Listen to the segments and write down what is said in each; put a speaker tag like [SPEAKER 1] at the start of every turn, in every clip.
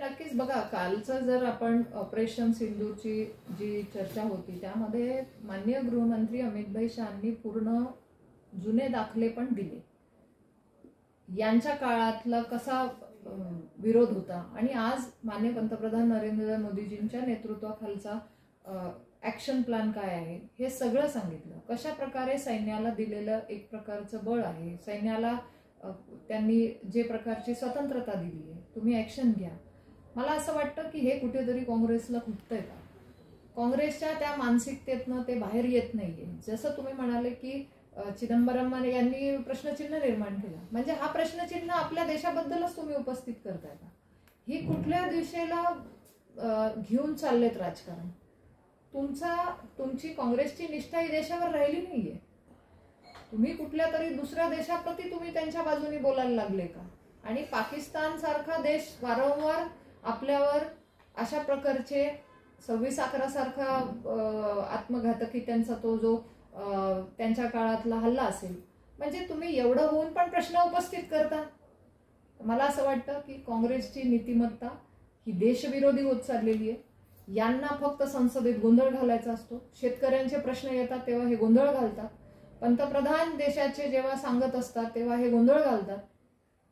[SPEAKER 1] नक्कीच बघा, कालचं जर आपण ऑपरेशन सिंदूरची जी चर्चा होती त्यामध्ये माननीय गृहमंत्री अमित शहांनी पूर्ण जुने दाखले पण दिले. यांच्या काळातला कसा विरोध होता आणि आज माननीय पंतप्रधान नरेंद्र मोदीजींच्या नेतृत्वाखालचा ॲक्शन प्लॅन काय आहे हे सगळं सांगितलं. कशा प्रकारे सैन्याला दिलेलं एक प्रकारचं बळ आहे, सैन्याला त्यांनी जे प्रकारची स्वतंत्रता दिली आहे, तुम्ही ॲक्शन घ्या. मला असं वाटतं की हे कुठेतरी काँग्रेसला खुटतंय का? काँग्रेसच्या त्या मानसिकतेतनं ते बाहेर येत नाहीये. जसं तुम्ही म्हणाले की चिदंबरम यांनी प्रश्नचिन्ह निर्माण केला, म्हणजे हा प्रश्नचिन्ह आपल्या देशाबद्दलच तुम्ही उपस्थित करताय का? ही कुठल्या दिशेला घेऊन चाललेत राजकारण? तुमची काँग्रेसची निष्ठा ही देशावर राहिली नाहीये. तुम्ही कुठल्या तरी दुसऱ्या देशाप्रती तुम्ही त्यांच्या बाजूने बोलायला लागले का? आणि पाकिस्तान सारखा देश वारंवार आपल्यावर अशा प्रकारचे 26/11 सारखा आत्मघातकी त्यांचा तो जो त्यांच्या काळातला हल्ला असेल, म्हणजे तुम्ही एवढं होऊन पण प्रश्न उपस्थित करता. मला असं वाटतं की काँग्रेसची नीतिमत्ता ही देशविरोधी होत चाललेली आहे. यांना फक्त संसदेत गोंधळ घालायचा असतो. शेतकऱ्यांचे प्रश्न येतात तेव्हा हे गोंधळ घालतात. पंतप्रधान देशाचे जेव्हा सांगत असतात तेव्हा हे गोंधळ घालतात.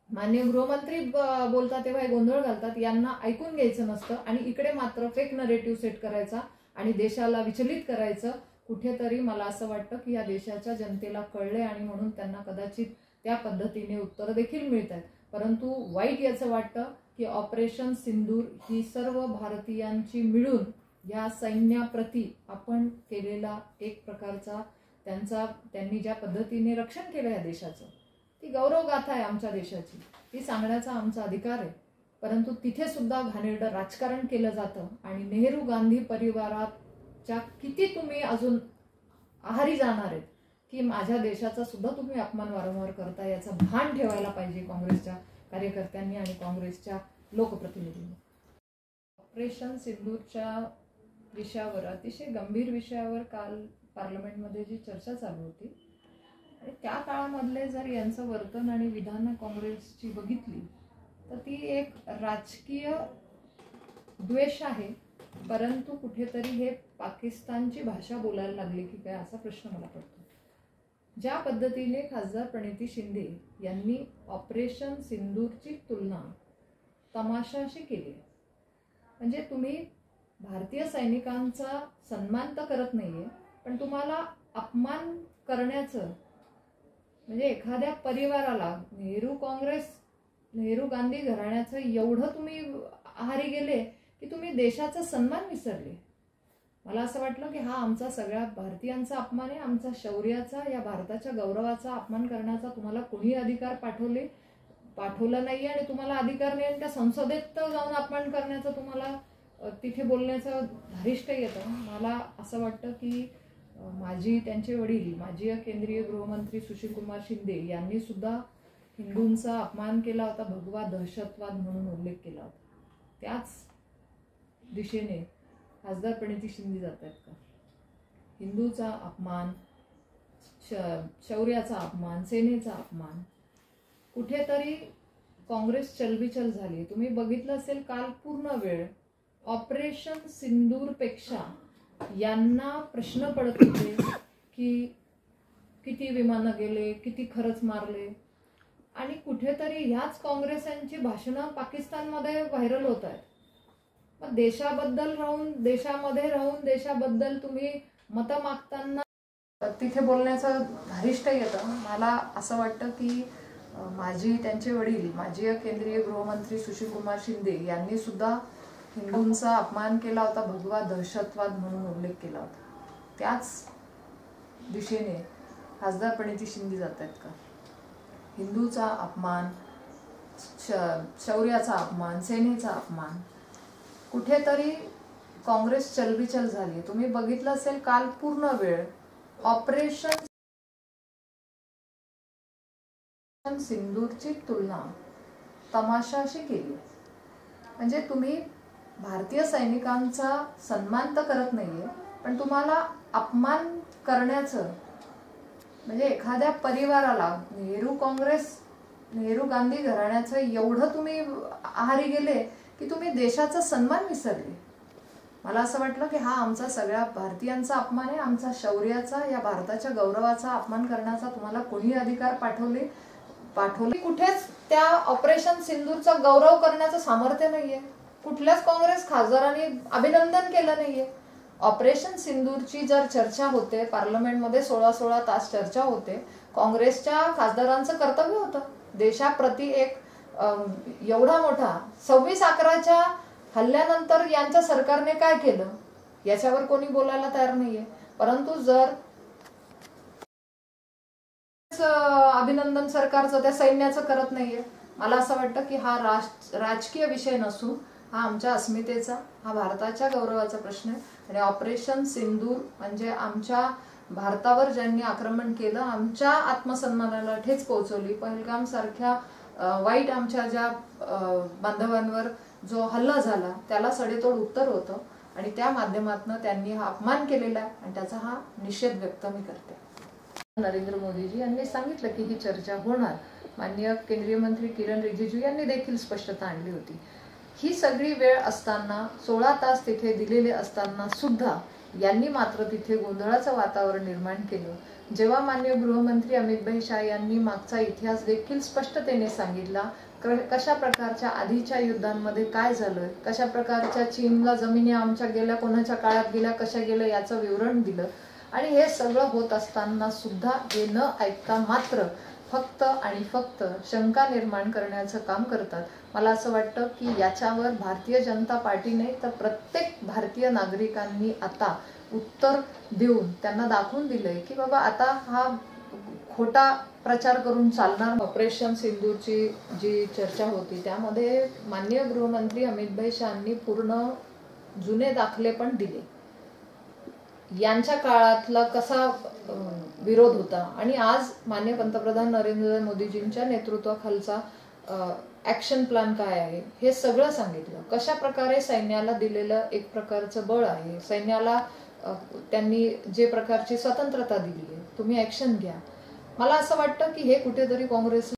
[SPEAKER 1] माननीय गृहमंत्री बोलतात तेव्हा हे गोंधळ घालतात. यांना ऐकून घ्यायचं नसतं आणि इकडे मात्र फेक नरेटिव्ह सेट करायचा आणि देशाला विचलित करायचं. कुठेतरी मला असं वाटतं की या देशाच्या जनतेला कळले आणि म्हणून त्यांना कदाचित त्या पद्धतीने उत्तरं देखील मिळत आहेत. परंतु वाईट याचं वाटतं की ऑपरेशन सिंदूर ही सर्व भारतीयांची मिळून या सैन्याप्रती आपण केलेला एक प्रकारचा त्यांनी ज्या पद्धतीने रक्षण केलं या देशाचं, ती गौरवगाथा आहे आमच्या देशाची, ती सांगण्याचा आमचा अधिकार आहे. परंतु तिथे सुद्धा घाणेरडं राजकारण केलं जातं आणि नेहरू गांधी परिवाराच्या किती तुम्ही अजून आहारी जाणार आहेत की माझ्या देशाचा सुद्धा तुम्ही अपमान वारंवार करता, याचं भान ठेवायला पाहिजे काँग्रेसच्या कार्यकर्त्यांनी आणि काँग्रेसच्या लोकप्रतिनिधींनी. ऑपरेशन सिंदूरच्या विषयावर, अतिशय गंभीर विषयावर काल पार्लमेंटमध्ये जी चर्चा चालू होती आणि त्या काळामधले जर यांचं वर्तन आणि विधानं काँग्रेसची बघितली तर ती एक राजकीय द्वेष आहे. परंतु कुठेतरी हे पाकिस्तानची भाषा बोलायला लागली की काय, असा प्रश्न मला पडतो. ज्या पद्धतीने खासदार प्रणिती शिंदे यांनी ऑपरेशन सिंदूरची तुलना तमाशाशी केली, म्हणजे तुम्ही भारतीय सैनिकांचा सन्मान तर करत नाहीये, पण तुम्हाला अपमान करण्याचं, म्हणजे एखाद्या परिवाराला नेहरू गांधी घराण्याचं एवढं तुम्ही आहारी गेले की तुम्ही देशाचा सन्मान विसरले. मला असं वाटलं की हा आमचा सगळ्या भारतीयांचा अपमान आहे, आमचा शौर्याचा, या भारताच्या गौरवाचा अपमान करण्याचा तुम्हाला कोणी अधिकार पाठवला नाही आणि तुम्हाला अधिकार नाही. त्या संसदेत जाऊन अपमान करण्याचा तुम्हाला तिथे बोलण्याचं धारिष्ट येतं. मला असं वाटतं की त्यांचे वडील माजी केंद्रीय गृहमंत्री सुशीलकुमार शिंदे यांनी सुद्धा हिंदूंचा अपमान केला होता, भगवा दहशतवाद म्हणून उल्लेख केला होता. त्याच दिशेने खासदार प्रणिती शिंदे जात आहेत का? हिंदूचा अपमान, शौर्याचा अपमान, सेनेचा अपमान, कुठेतरी काँग्रेस चलबिचल झाली. तुम्ही बघितलं असेल काल पूर्ण वेळ ऑपरेशन सिंदूरपेक्षा यांना प्रश्न पडत होते की किती विमानं गेले, किती खरंच मारले, आणि कुठेतरी ह्याच काँग्रेसांची भाषणं पाकिस्तानमध्ये व्हायरल होत आहेत. मग देशाबद्दल राहून, देशामध्ये राहून देशाबद्दल तुम्ही मतं मागताना तिथे बोलण्याचं धारिष्ट येतं. मला असं वाटतं की त्यांचे वडील माजी केंद्रीय गृहमंत्री सुशीलकुमार शिंदे यांनी सुद्धा हिंदूंचा अपमान केला होता, भगवा दहशतवाद म्हणून उल्लेख केला होता. त्याच दिशेने खासदार प्रणिती शिंदे जात आहेत का? हिंदूचा अपमान, शौर्याचा अपमान, सेनेचा अपमान, कुठेतरी काँग्रेस चलबिचल झाली. तुम्ही बघितलं असेल काल पूर्ण वेळ ऑपरेशन सिंदूरची तुलना तमाशाशी केली, म्हणजे तुम्ही भारतीय सैनिकांचा सन्मान तर करत नाहीये, पण तुम्हाला अपमान करण्याचं, म्हणजे एखाद्या परिवाराला नेहरू गांधी घराण्याचं एवढं तुम्ही आहारी गेले की तुम्ही देशाचा सन्मान विसरले. मला असं वाटलं की हा आमचा सगळ्या भारतीयांचा अपमान आहे, आमचा शौर्याचा, या भारताच्या गौरवाचा अपमान करण्याचा तुम्हाला कोणी अधिकार पाठवले. कुठेच त्या ऑपरेशन सिंदूरचा गौरव करण्याचं सामर्थ्य नाहीये. कुठल्याच काँग्रेस खासदारांनी अभिनंदन केलं नाहीये. ऑपरेशन सिंदूरची जर चर्चा होते, पार्लमेंटमध्ये 16-16 तास चर्चा होते, काँग्रेसच्या खासदारांचं कर्तव्य होतं देशाप्रती एक एवढा मोठा 26/11च्या हल्ल्यानंतर यांच्या सरकारने काय केलं याच्यावर कोणी बोलायला तयार नाहीये. परंतु जर अभिनंदन सरकारचं त्या सैन्याचं करत नाहीये, मला असं वाटतं की हा राजकीय विषय नसून हा आमच्या अस्मितेचा, हा भारताच्या गौरवाचा प्रश्न आहे. आणि ऑपरेशन सिंदूर म्हणजे आमच्या भारतावर ज्यांनी आक्रमण केलं, आमच्या आत्मसन्मानाला ठेच पोहोचवली, पहलगाम सारख्या वाईट आमच्या ज्या बांधवांवर जो हल्ला झाला त्याला सडेतोड उत्तर होतं. आणि त्या माध्यमातून त्यांनी हा अपमान केलेला आहे आणि त्याचा हा निषेध व्यक्त मी करते. नरेंद्र मोदीजी यांनी सांगितलं की ही चर्चा होणार. माननीय केंद्रीय मंत्री किरण रिजिजू यांनी देखील स्पष्टता आणली होती. ही सगळी वेळ असताना, 16 तास तिथे दिलेले असताना सुद्धा यांनी मात्र तिथे गोंधळाचं वातावरण निर्माण केलं. जेव्हा माननीय गृहमंत्री अमित शाह यांनी मागचा इतिहास देखील स्पष्टतेने सांगितला, कशा प्रकारच्या आधीच्या युद्धांमध्ये काय झालं, कशा प्रकारच्या चीनला जमिनी आमच्या गेल्या, कोणाच्या काळात गेल्या, कशा गेल्या याचं विवरण दिलं. आणि हे सगळं होत असताना सुद्धा हे न ऐकता मात्र फक्त आणि फक्त शंका निर्माण करण्याचं काम करतात. मला असं वाटतं की याच्यावर भारतीय जनता पार्टीने तर प्रत्येक भारतीय नागरिकांनी आता उत्तर देऊन त्यांना दाखवून दिलंय की बाबा आता हा खोटा प्रचार करून चालणार. ऑपरेशन सिंदूरची जी चर्चा होती त्यामध्ये माननीय गृहमंत्री अमित शहांनी पूर्ण जुने दाखले पण दिले. यांच्या काळातला कसा विरोध होता आणि आज माननीय पंतप्रधान नरेंद्र मोदीजींच्या नेतृत्वाखालचा ऍक्शन प्लॅन काय आहे हे सगळं सांगितलं. कशा प्रकारे सैन्याला दिलेलं एक प्रकारचं बळ आहे, सैन्याला त्यांनी जे प्रकारची स्वतंत्रता दिली आहे, तुम्ही ऍक्शन घ्या. मला असं वाटतं की हे कुठेतरी काँग्रेस